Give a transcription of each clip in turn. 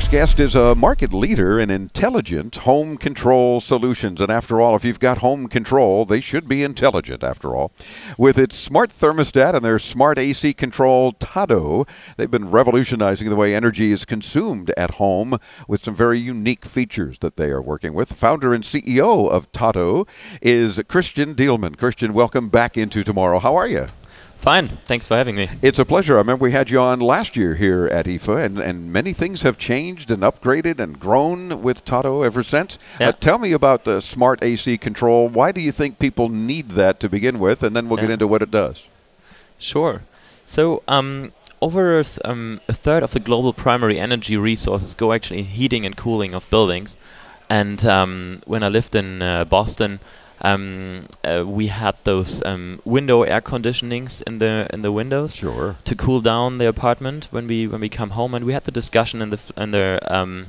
next guest is a market leader in intelligent home control solutions. And after all, if you've got home control, they should be intelligent after all. With its smart thermostat and their smart AC control, Tado, they've been revolutionizing the way energy is consumed at home with some very unique features that they are working with. Founder and CEO of Tado is Chris Deilmann. Christian, welcome back into Tomorrow. How are you? Fine. Thanks for having me. It's a pleasure. I remember we had you on last year here at IFA, and many things have changed and upgraded and grown with Tado ever since. Yeah. Tell me about the smart AC control. Why do you think people need that to begin with? And then we'll get into what it does. Sure. So over a third of the global primary energy resources go actually in heating and cooling of buildings. And when I lived in Boston, we had those window air conditionings in the windows to cool down the apartment when we come home, and we had the discussion in the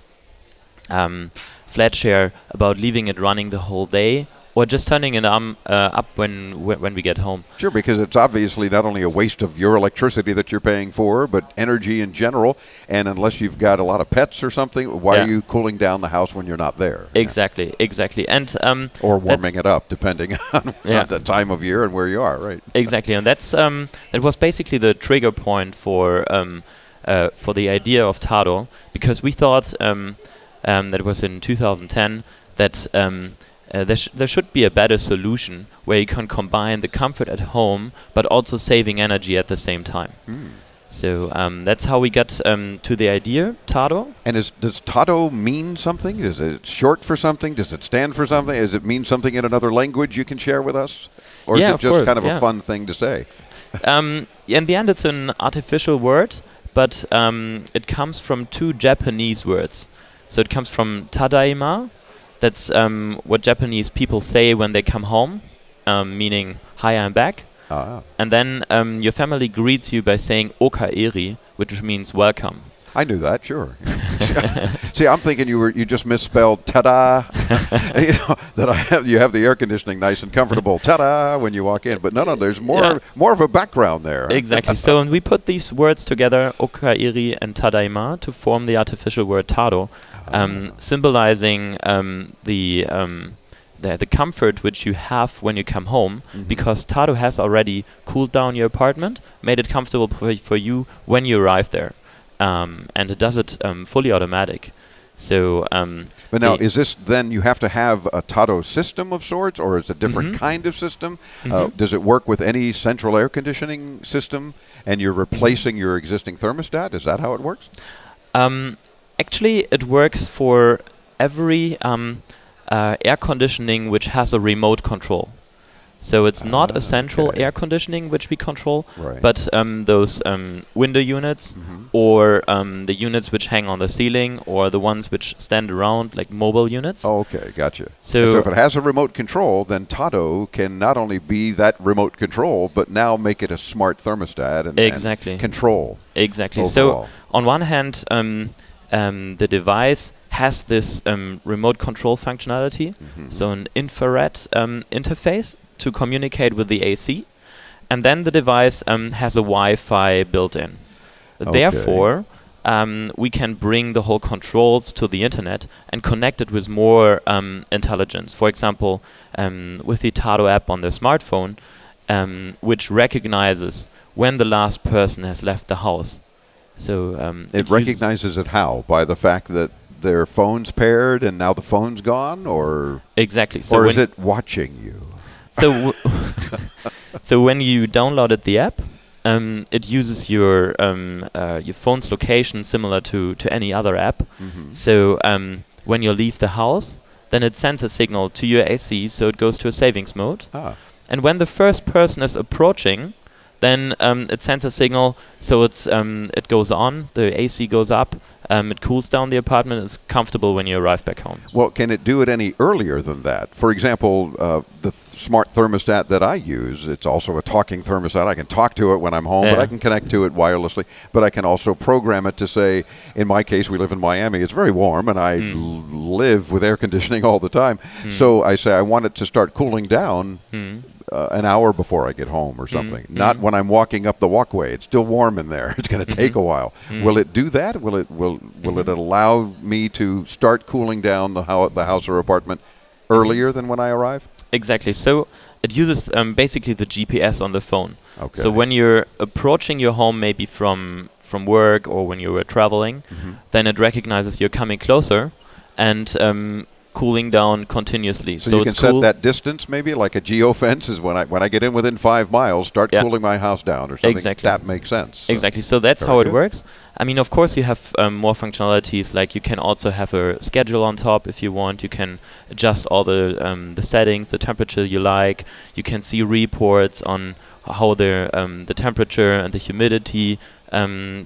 flat share about leaving it running the whole day or just turning it up when we get home. Sure, because it's obviously not only a waste of your electricity that you're paying for, but energy in general. And unless you've got a lot of pets or something, why are you cooling down the house when you're not there? Exactly. And or warming it up, depending on the time of year and where you are, right? Exactly, and that was basically the trigger point for the idea of Tado, because we thought that was in 2010 that there should be a better solution where you can combine the comfort at home but also saving energy at the same time. So that's how we got to the idea, Tado. And does Tado mean something? Is it short for something? Does it stand for something? Does it mean something in another language you can share with us? Or is it just kind of a fun thing to say? In the end, it's an artificial word, but it comes from two Japanese words. So it comes from tadaima. That's what Japanese people say when they come home, meaning, hi, I'm back. And then your family greets you by saying okaeri, which means welcome. I knew that, sure. See, I'm thinking you just misspelled ta-da. You have the air conditioning nice and comfortable, ta-da, when you walk in. But no, there's more of a background there. Exactly. So we put these words together, okaeri and tadaima, to form the artificial word Tado, symbolizing the comfort which you have when you come home, because Tado has already cooled down your apartment, made it comfortable for you when you arrive there. And it does it fully automatic. So, but now, is this then you have to have a Tado system of sorts, or is it a different kind of system? Does it work with any central air conditioning system, and you're replacing your existing thermostat? Is that how it works? Actually, it works for every air conditioning which has a remote control. So it's not a central air conditioning which we control, but those window units or the units which hang on the ceiling or the ones which stand around, like mobile units. Oh, okay, gotcha. So if it has a remote control, then Tado can not only be that remote control, but now make it a smart thermostat and control. Exactly. Overall. So on one hand, the device has this remote control functionality, so an infrared interface to communicate with the AC, and then the device has a Wi-Fi built in. Therefore, we can bring the whole controls to the internet and connect it with more intelligence. For example, with the Tado app on the smartphone, which recognizes when the last person has left the house. So it recognizes it how? By the fact that their phone's paired and now the phone's gone, or exactly? So or is it watching you? So, so when you downloaded the app, it uses your phone's location similar to any other app. So when you leave the house, then it sends a signal to your AC, so it goes to a savings mode. And when the first person is approaching, then it sends a signal, so it goes on, the AC goes up, it cools down the apartment, it's comfortable when you arrive back home. Well, can it do it any earlier than that? For example, the smart thermostat that I use, it's also a talking thermostat. I can talk to it when I'm home, but I can connect to it wirelessly. But I can also program it to say, in my case, we live in Miami, it's very warm, and I live with air conditioning all the time. So I say I want it to start cooling down an hour before I get home or something. Not when I'm walking up the walkway. It's still warm in there. It's going to take a while. Will it do that? Will it allow me to start cooling down the house or apartment earlier than when I arrive? Exactly. So it uses basically the GPS on the phone. Okay. So when you're approaching your home, maybe from work or when you were traveling, then it recognizes you're coming closer and cooling down continuously. So you can set that distance, maybe like a geofence is when I get in within 5 miles, start cooling my house down or something. Exactly. That makes sense. Exactly. So that's how it works. I mean, of course, you have more functionalities. Like you can also have a schedule on top if you want. You can adjust all the settings, the temperature you like. You can see reports on how the temperature and the humidity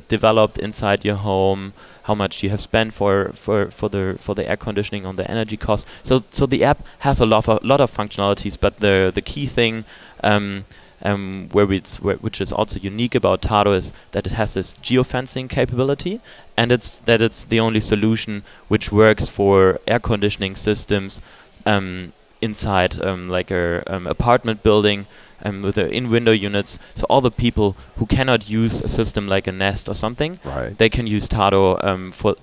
developed inside your home, how much you have spent for the air conditioning on the energy cost. So the app has a lot of functionalities, but the key thing which is also unique about Tado is that it has this geofencing capability, and it's the only solution which works for air conditioning systems inside like a apartment building with the in-window units. So all the people who cannot use a system like a Nest or something, they can use Tado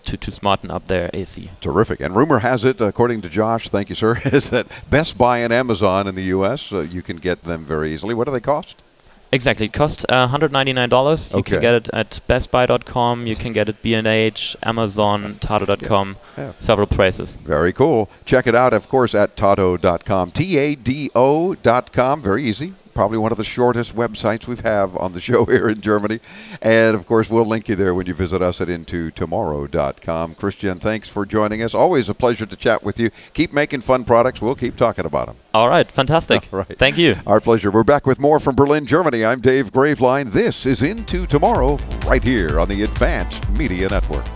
to smarten up their AC. Terrific. And rumor has it, according to Josh, thank you, sir, is that Best Buy and Amazon in the U.S., you can get them very easily. What do they cost? Exactly. It costs $199. You can get it at bestbuy.com. You can get it B&H, Amazon, Tado.com, several places. Very cool. Check it out, of course, at Tado.com. Tado.com. Very easy. Probably one of the shortest websites we have on the show here in Germany. And, of course, we'll link you there when you visit us at intotomorrow.com. Christian, thanks for joining us. Always a pleasure to chat with you. Keep making fun products. We'll keep talking about them. All right. Fantastic. All right. Thank you. Our pleasure. We're back with more from Berlin, Germany. I'm Dave Graveline. This is Into Tomorrow right here on the Advanced Media Network.